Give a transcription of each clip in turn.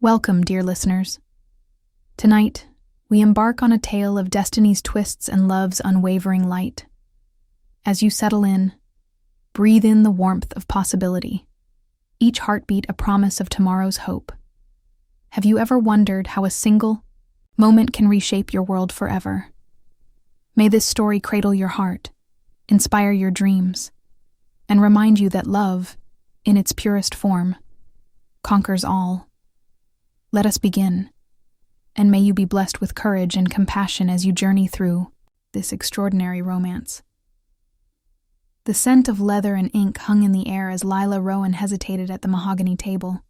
Welcome, dear listeners. Tonight, we embark on a tale of destiny's twists and love's unwavering light. As you settle in, breathe in the warmth of possibility, each heartbeat a promise of tomorrow's hope. Have you ever wondered how a single moment can reshape your world forever? May this story cradle your heart, inspire your dreams, and remind you that love, in its purest form, conquers all. Let us begin, and may you be blessed with courage and compassion as you journey through this extraordinary romance. The scent of leather and ink hung in the air as Lila Rowan hesitated at the mahogany table.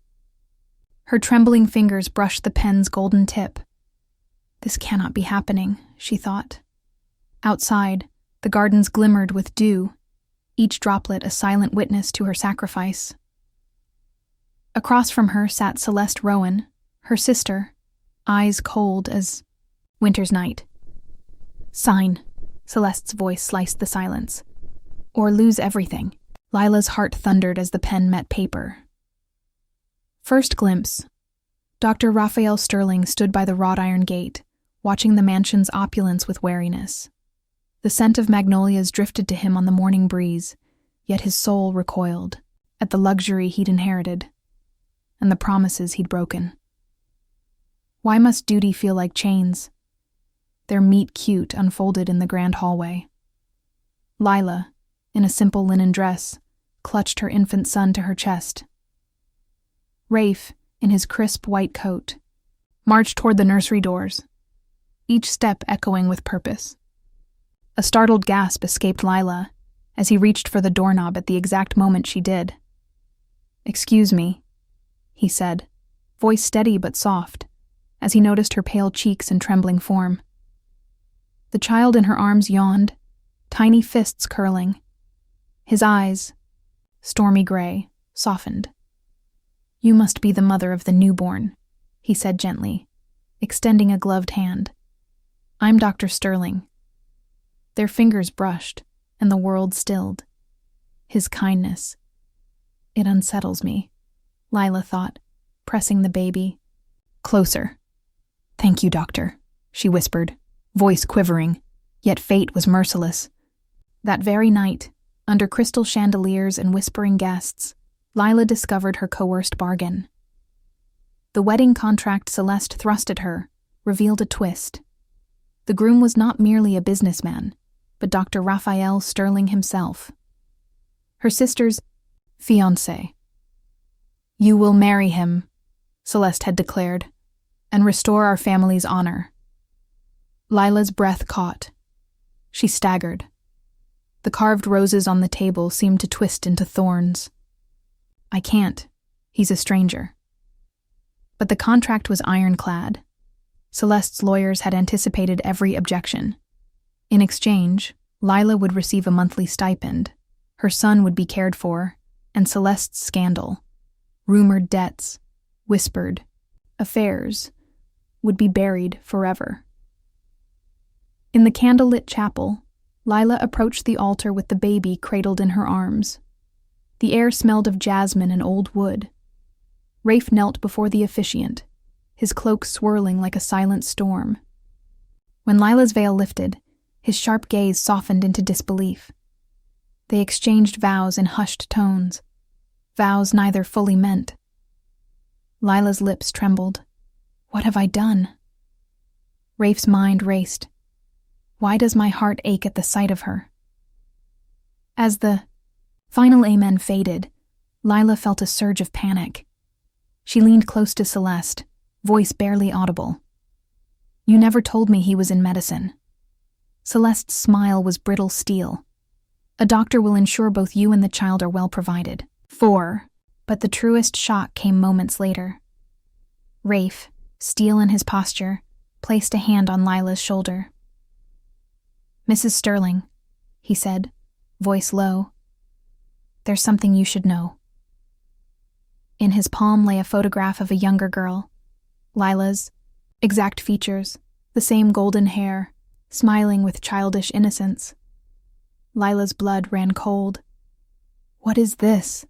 Her trembling fingers brushed the pen's golden tip. This cannot be happening, she thought. Outside, the gardens glimmered with dew, each droplet a silent witness to her sacrifice. Across from her sat Celeste Rowan, her sister, eyes cold as winter's night. Sign, Celeste's voice sliced the silence. Or lose everything. Lila's heart thundered as the pen met paper. First glimpse. Dr. Rafael Sterling stood by the wrought iron gate, watching the mansion's opulence with wariness. The scent of magnolias drifted to him on the morning breeze, yet his soul recoiled at the luxury he'd inherited and the promises he'd broken. Why must duty feel like chains? Their meet cute unfolded in the grand hallway. Lila, in a simple linen dress, clutched her infant son to her chest. Rafe, in his crisp white coat, marched toward the nursery doors, each step echoing with purpose. A startled gasp escaped Lila as he reached for the doorknob at the exact moment she did. "Excuse me," he said, voice steady but soft, as he noticed her pale cheeks and trembling form. The child in her arms yawned, tiny fists curling. His eyes, stormy gray, softened. "You must be the mother of the newborn," he said gently, extending a gloved hand. "I'm Dr. Sterling." Their fingers brushed, and the world stilled. His kindness. It unsettles me, Lila thought, pressing the baby closer. "Thank you, doctor," she whispered, voice quivering, yet fate was merciless. That very night, under crystal chandeliers and whispering guests, Lila discovered her coerced bargain. The wedding contract Celeste thrust at her revealed a twist. The groom was not merely a businessman, but Dr. Rafael Sterling himself. Her sister's fiancé. "You will marry him," Celeste had declared, "and restore our family's honor." Lila's breath caught. She staggered. The carved roses on the table seemed to twist into thorns. "I can't. He's a stranger." But the contract was ironclad. Celeste's lawyers had anticipated every objection. In exchange, Lila would receive a monthly stipend, her son would be cared for, and Celeste's scandal, rumored debts, whispered affairs, would be buried forever. In the candlelit chapel, Lila approached the altar with the baby cradled in her arms. The air smelled of jasmine and old wood. Rafe knelt before the officiant, his cloak swirling like a silent storm. When Lila's veil lifted, his sharp gaze softened into disbelief. They exchanged vows in hushed tones, vows neither fully meant. Lila's lips trembled. What have I done? Rafe's mind raced. Why does my heart ache at the sight of her? As the final amen faded, Lila felt a surge of panic. She leaned close to Celeste, voice barely audible. "You never told me he was in medicine." Celeste's smile was brittle steel. "A doctor will ensure both you and the child are well provided." But the truest shock came moments later. Rafe, steel in his posture, placed a hand on Lila's shoulder. "Mrs. Sterling," he said, voice low, "there's something you should know." In his palm lay a photograph of a younger girl, Lila's, exact features, the same golden hair, smiling with childish innocence. Lila's blood ran cold. "What is this?"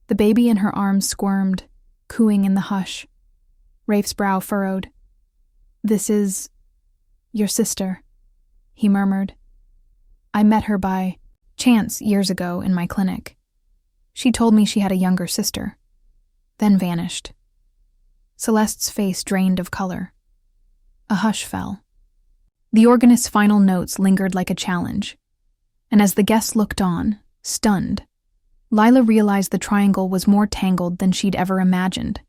The baby in her arms squirmed, cooing in the hush. Rafe's brow furrowed. "This is your sister," he murmured. "I met her by chance years ago in my clinic. She told me she had a younger sister, then vanished." Celeste's face drained of color. A hush fell. The organist's final notes lingered like a challenge, and as the guests looked on, stunned, Lila realized the triangle was more tangled than she'd ever imagined.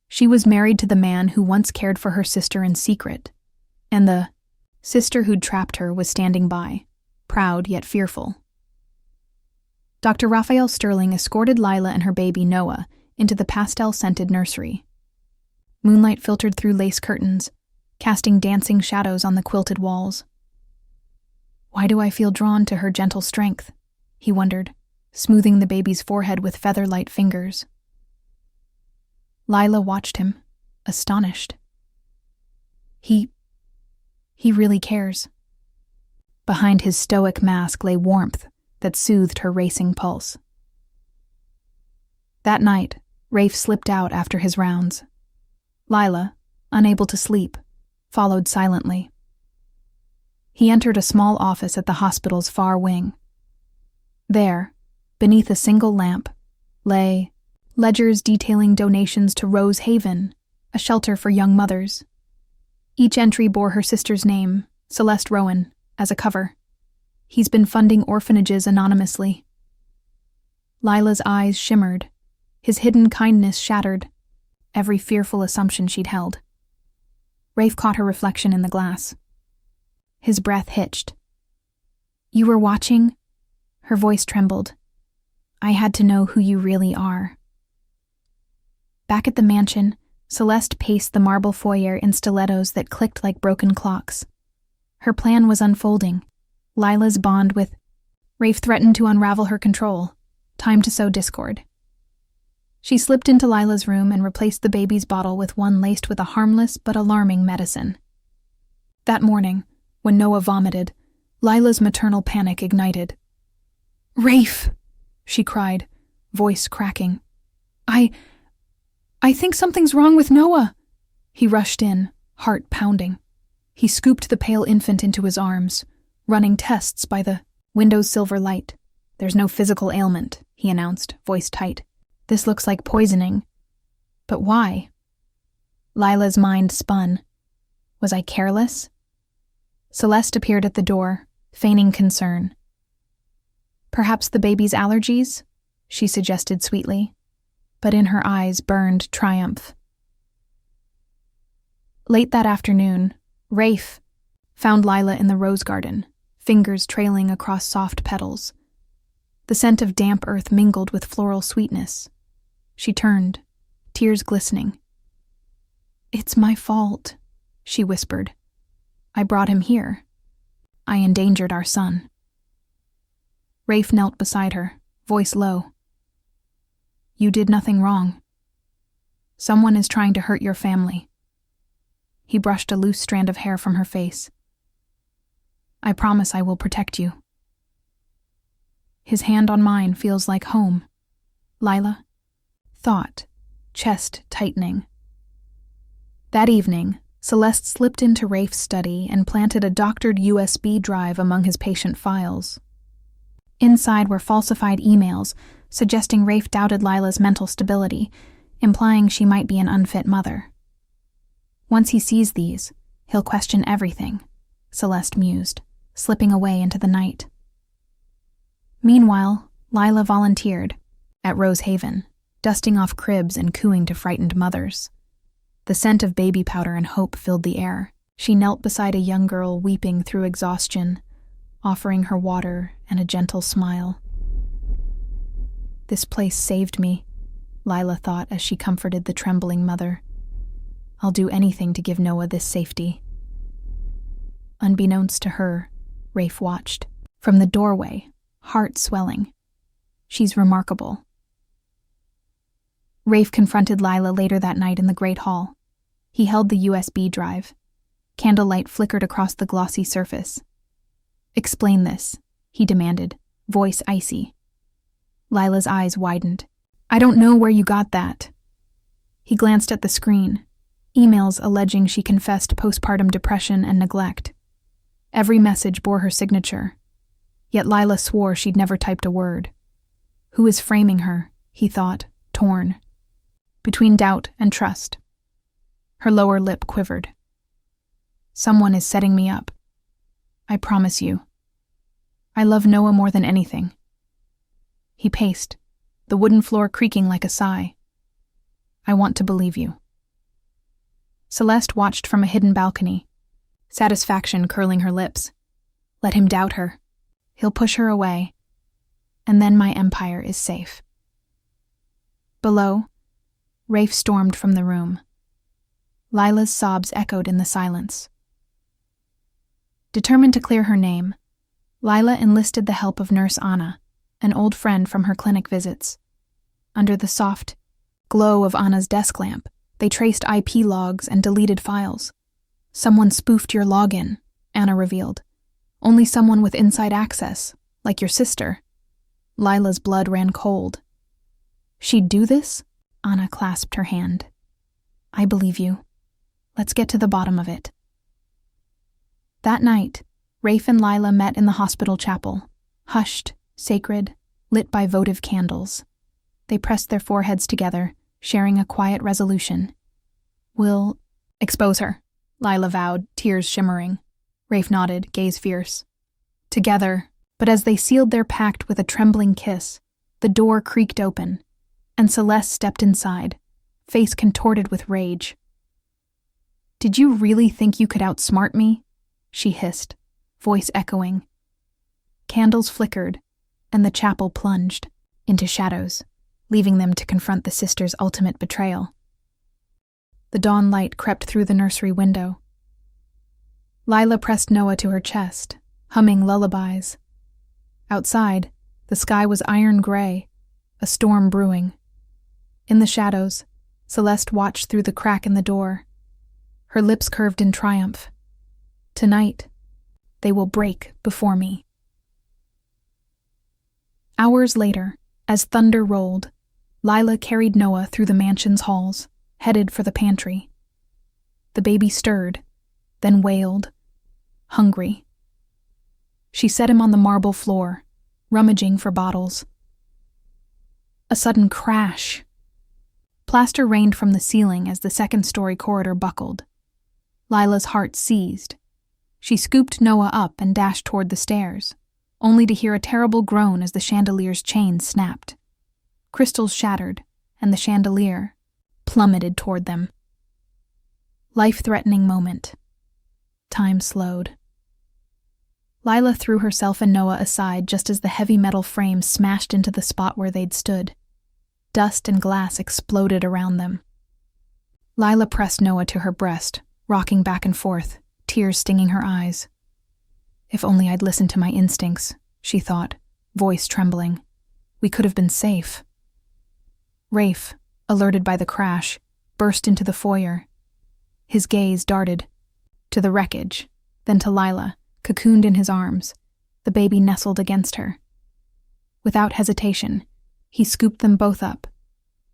She was married to the man who once cared for her sister in secret, and the sister who'd trapped her was standing by, proud yet fearful. Dr. Rafael Sterling escorted Lila and her baby Noah into the pastel-scented nursery. Moonlight filtered through lace curtains, casting dancing shadows on the quilted walls. "Why do I feel drawn to her gentle strength?" he wondered, smoothing the baby's forehead with feather-light fingers. Lila watched him, astonished. He really cares. Behind his stoic mask lay warmth that soothed her racing pulse. That night, Rafe slipped out after his rounds. Lila, unable to sleep, followed silently. He entered a small office at the hospital's far wing. There, beneath a single lamp, lay ledgers detailing donations to Rose Haven, a shelter for young mothers. Each entry bore her sister's name, Celeste Rowan, as a cover. He's been funding orphanages anonymously. Lila's eyes shimmered, his hidden kindness shattered every fearful assumption she'd held. Rafe caught her reflection in the glass. His breath hitched. "You were watching?" Her voice trembled. "I had to know who you really are." Back at the mansion, Celeste paced the marble foyer in stilettos that clicked like broken clocks. Her plan was unfolding. Lila's bond with Rafe threatened to unravel her control. Time to sow discord. She slipped into Lila's room and replaced the baby's bottle with one laced with a harmless but alarming medicine. That morning, when Noah vomited, Lila's maternal panic ignited. "Rafe!" she cried, voice cracking. I think something's wrong with Noah." He rushed in, heart pounding. He scooped the pale infant into his arms, running tests by the window's silver light. "There's no physical ailment," he announced, voice tight. "This looks like poisoning. But why?" Lila's mind spun. Was I careless? Celeste appeared at the door, feigning concern. "Perhaps the baby's allergies?" she suggested sweetly, but in her eyes burned triumph. Late that afternoon, Rafe found Lila in the rose garden, fingers trailing across soft petals. The scent of damp earth mingled with floral sweetness. She turned, tears glistening. "It's my fault," she whispered. "I brought him here. I endangered our son." Rafe knelt beside her, voice low. "You did nothing wrong. Someone is trying to hurt your family." He brushed a loose strand of hair from her face. "I promise I will protect you." His hand on mine feels like home. Lila? Thought, chest tightening. That evening, Celeste slipped into Rafe's study and planted a doctored USB drive among his patient files. Inside were falsified emails suggesting Rafe doubted Lila's mental stability, implying she might be an unfit mother. "Once he sees these, he'll question everything," Celeste mused, slipping away into the night. Meanwhile, Lila volunteered at Rose Haven, dusting off cribs and cooing to frightened mothers. The scent of baby powder and hope filled the air. She knelt beside a young girl weeping through exhaustion, offering her water and a gentle smile. "This place saved me," Lila thought as she comforted the trembling mother. "I'll do anything to give Noah this safety." Unbeknownst to her, Rafe watched. From the doorway, heart swelling. "She's remarkable." Rafe confronted Lila later that night in the Great Hall. He held the USB drive. Candlelight flickered across the glossy surface. "Explain this," he demanded, voice icy. Lila's eyes widened. "I don't know where you got that." He glanced at the screen, emails alleging she confessed postpartum depression and neglect. Every message bore her signature, yet Lila swore she'd never typed a word. Who is framing her, he thought, torn, between doubt and trust. Her lower lip quivered. Someone is setting me up. I promise you. I love Noah more than anything. He paced, the wooden floor creaking like a sigh. I want to believe you. Celeste watched from a hidden balcony, satisfaction curling her lips. Let him doubt her. He'll push her away, and then my empire is safe. Below, Rafe stormed from the room. Lila's sobs echoed in the silence. Determined to clear her name, Lila enlisted the help of Nurse Anna, an old friend from her clinic visits. Under the soft glow of Anna's desk lamp, they traced IP logs and deleted files. Someone spoofed your login, Anna revealed. Only someone with inside access, like your sister. Lila's blood ran cold. She'd do this? Anna clasped her hand. I believe you. Let's get to the bottom of it. That night, Rafe and Lila met in the hospital chapel, hushed, sacred, lit by votive candles. They pressed their foreheads together, sharing a quiet resolution. We'll expose her, Lila vowed, tears shimmering. Rafe nodded, gaze fierce. Together, but as they sealed their pact with a trembling kiss, the door creaked open, and Celeste stepped inside, face contorted with rage. Did you really think you could outsmart me? She hissed, voice echoing. Candles flickered, and the chapel plunged into shadows, leaving them to confront the sisters' ultimate betrayal. The dawn light crept through the nursery window. Lila pressed Noah to her chest, humming lullabies. Outside, the sky was iron gray, a storm brewing. In the shadows, Celeste watched through the crack in the door. Her lips curved in triumph. Tonight, they will break before me. Hours later, as thunder rolled, Lila carried Noah through the mansion's halls, headed for the pantry. The baby stirred, then wailed, hungry. She set him on the marble floor, rummaging for bottles. A sudden crash. Plaster rained from the ceiling as the second-story corridor buckled. Lila's heart seized. She scooped Noah up and dashed toward the stairs, only to hear a terrible groan as the chandelier's chain snapped. Crystals shattered, and the chandelier plummeted toward them. Life-threatening moment. Time slowed. Lila threw herself and Noah aside just as the heavy metal frame smashed into the spot where they'd stood. Dust and glass exploded around them. Lila pressed Noah to her breast, rocking back and forth, tears stinging her eyes. If only I'd listened to my instincts, she thought, voice trembling. We could have been safe. Rafe, alerted by the crash, burst into the foyer. His gaze darted to the wreckage, then to Lila, cocooned in his arms, the baby nestled against her. Without hesitation, he scooped them both up,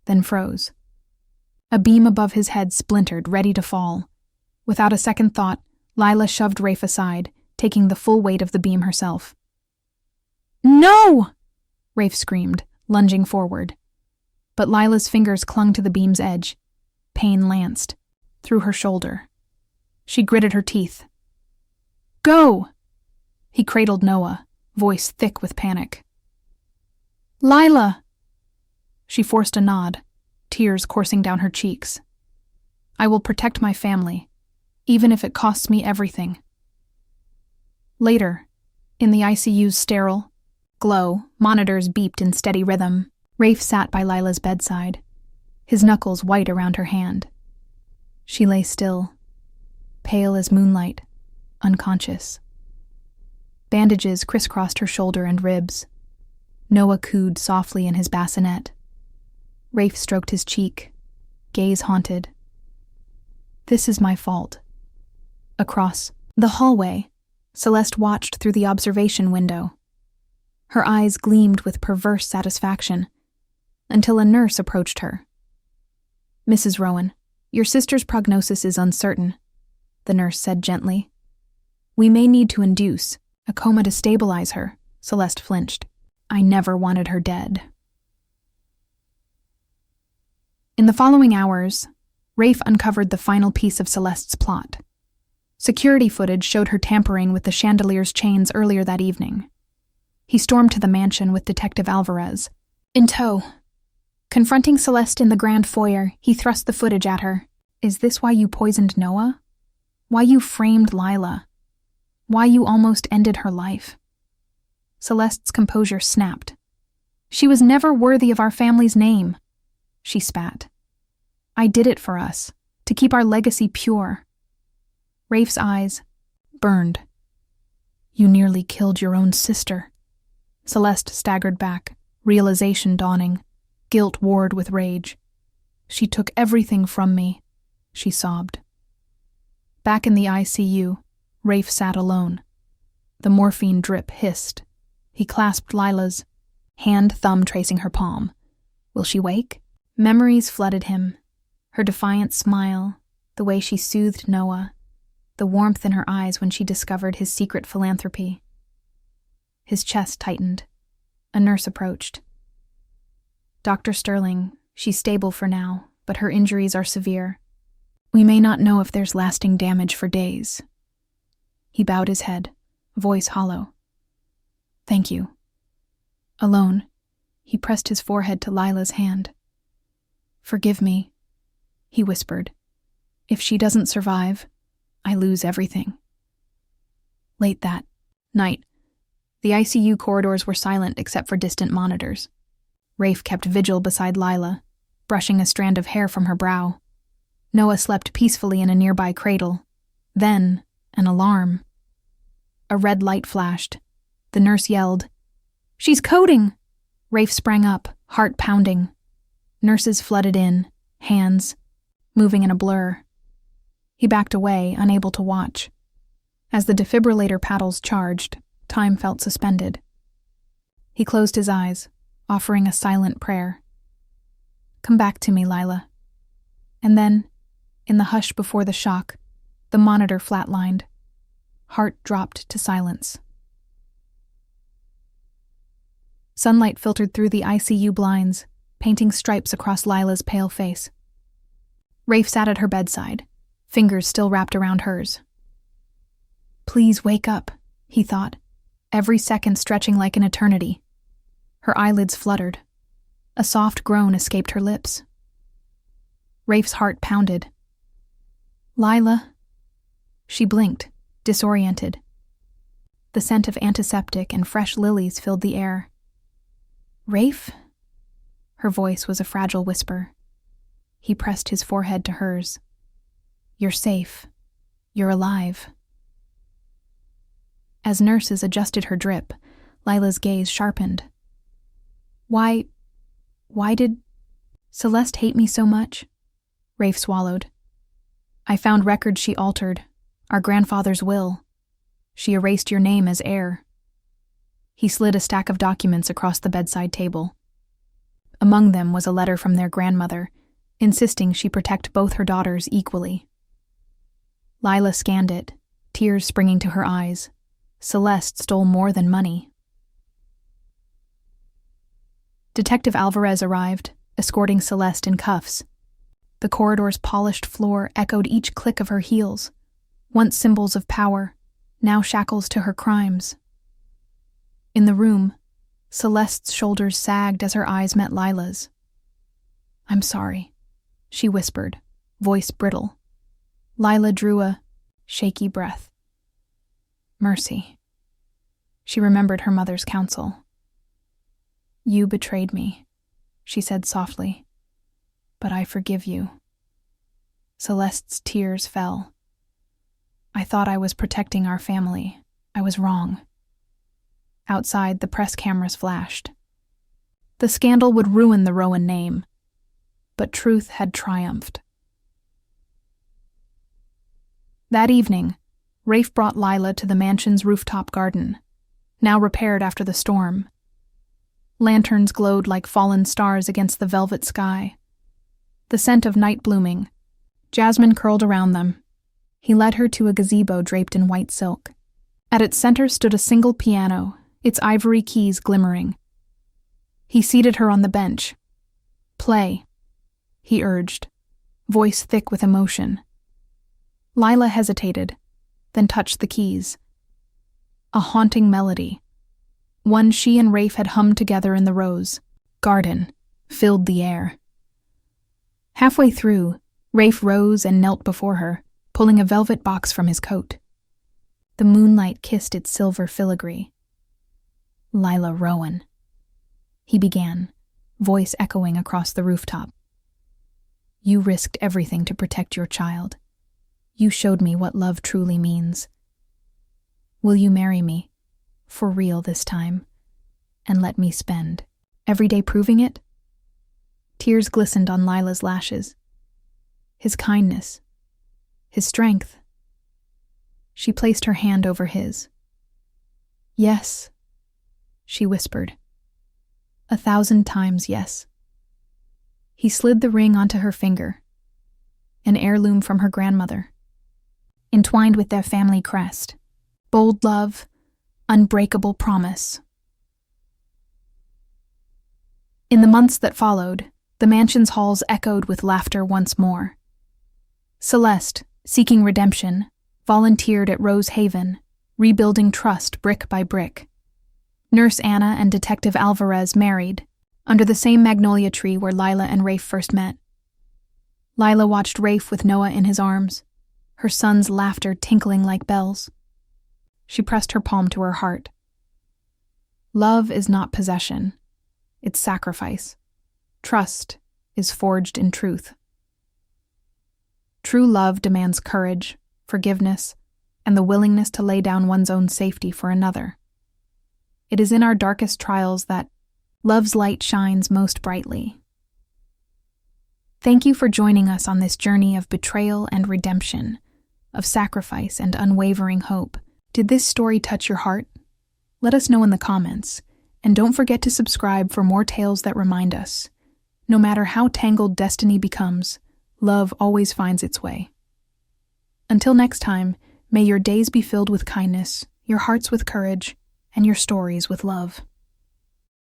then froze. A beam above his head splintered, ready to fall. Without a second thought, Lila shoved Rafe aside, taking the full weight of the beam herself. No! Rafe screamed, lunging forward. But Lila's fingers clung to the beam's edge. Pain lanced through her shoulder. She gritted her teeth. Go! He cradled Noah, voice thick with panic. Lila! She forced a nod, tears coursing down her cheeks. I will protect my family, even if it costs me everything. Later, in the ICU's sterile glow, monitors beeped in steady rhythm. Rafe sat by Lila's bedside, his knuckles white around her hand. She lay still, pale as moonlight, unconscious. Bandages crisscrossed her shoulder and ribs. Noah cooed softly in his bassinet. Rafe stroked his cheek, gaze haunted. This is my fault. Across the hallway, Celeste watched through the observation window. Her eyes gleamed with perverse satisfaction, until a nurse approached her. "Mrs. Rowan, your sister's prognosis is uncertain," the nurse said gently. "We may need to induce a coma to stabilize her." Celeste flinched. "I never wanted her dead." In the following hours, Rafe uncovered the final piece of Celeste's plot. Security footage showed her tampering with the chandelier's chains earlier that evening. He stormed to the mansion with Detective Alvarez in tow. Confronting Celeste in the grand foyer, he thrust the footage at her. "Is this why you poisoned Noah? Why you framed Lila? Why you almost ended her life?" Celeste's composure snapped. "She was never worthy of our family's name," she spat. "I did it for us, to keep our legacy pure." Rafe's eyes burned. "You nearly killed your own sister." Celeste staggered back, realization dawning. Guilt warred with rage. "She took everything from me," she sobbed. Back in the ICU, Rafe sat alone. The morphine drip hissed. He clasped Lila's, thumb tracing her palm. Will she wake? Memories flooded him. Her defiant smile, the way she soothed Noah, the warmth in her eyes when she discovered his secret philanthropy. His chest tightened. A nurse approached. "Dr. Sterling, she's stable for now, but her injuries are severe. We may not know if there's lasting damage for days." He bowed his head, voice hollow. "Thank you." Alone, he pressed his forehead to Lila's hand. "Forgive me," he whispered. "If she doesn't survive, I lose everything." Late that night, the ICU corridors were silent except for distant monitors. Rafe kept vigil beside Lila, brushing a strand of hair from her brow. Noah slept peacefully in a nearby cradle. Then, an alarm. A red light flashed. The nurse yelled, "She's coding!" Rafe sprang up, heart pounding. Nurses flooded in, hands moving in a blur. He backed away, unable to watch. As the defibrillator paddles charged, time felt suspended. He closed his eyes, offering a silent prayer. "Come back to me, Lila." And then, in the hush before the shock, the monitor flatlined. Heart dropped to silence. Sunlight filtered through the ICU blinds, painting stripes across Lila's pale face. Rafe sat at her bedside, fingers still wrapped around hers. "Please wake up," he thought, every second stretching like an eternity. Her eyelids fluttered. A soft groan escaped her lips. Rafe's heart pounded. "Lila." She blinked, disoriented. The scent of antiseptic and fresh lilies filled the air. "Rafe?" Her voice was a fragile whisper. He pressed his forehead to hers. "You're safe. You're alive." As nurses adjusted her drip, Lila's gaze sharpened. Why did Celeste hate me so much?" Rafe swallowed. "I found records she altered, our grandfather's will. She erased your name as heir." He slid a stack of documents across the bedside table. Among them was a letter from their grandmother, insisting she protect both her daughters equally. Lila scanned it, tears springing to her eyes. Celeste stole more than money. Detective Alvarez arrived, escorting Celeste in cuffs. The corridor's polished floor echoed each click of her heels, once symbols of power, now shackles to her crimes. In the room, Celeste's shoulders sagged as her eyes met Lila's. "I'm sorry," she whispered, voice brittle. Lila drew a shaky breath. "Mercy." She remembered her mother's counsel. "You betrayed me," she said softly, "but I forgive you." Celeste's tears fell. "I thought I was protecting our family. I was wrong." Outside, the press cameras flashed. The scandal would ruin the Rowan name, but truth had triumphed. That evening, Rafe brought Lila to the mansion's rooftop garden, now repaired after the storm. Lanterns glowed like fallen stars against the velvet sky. the scent of night blooming. Jasmine curled around them. He led her to a gazebo draped in white silk. At its center stood a single piano, its ivory keys glimmering. He seated her on the bench. "Play," he urged, voice thick with emotion. Lila hesitated, then touched the keys. A haunting melody, one she and Rafe had hummed together in the rose garden, filled the air. Halfway through, Rafe rose and knelt before her, pulling a velvet box from his coat. The moonlight kissed its silver filigree. "Lila Rowan," he began, voice echoing across the rooftop. "You risked everything to protect your child. You showed me what love truly means. Will you marry me, for real this time, and let me spend every day proving it?" Tears glistened on Lila's lashes. His kindness, his strength. She placed her hand over his. "Yes," she whispered. 1,000 times yes. He slid the ring onto her finger, an heirloom from her grandmother, entwined with their family crest. Bold love, unbreakable promise. In the months that followed, the mansion's halls echoed with laughter once more. Celeste, seeking redemption, volunteered at Rose Haven, rebuilding trust brick by brick. Nurse Anna and Detective Alvarez married, under the same magnolia tree where Lila and Rafe first met. Lila watched Rafe with Noah in his arms, her son's laughter tinkling like bells. She pressed her palm to her heart. Love is not possession, it's sacrifice. Trust is forged in truth. True love demands courage, forgiveness, and the willingness to lay down one's own safety for another. It is in our darkest trials that love's light shines most brightly. Thank you for joining us on this journey of betrayal and redemption, of sacrifice and unwavering hope. Did this story touch your heart? Let us know in the comments, and don't forget to subscribe for more tales that remind us, no matter how tangled destiny becomes, love always finds its way. Until next time, may your days be filled with kindness, your hearts with courage, and your stories with love.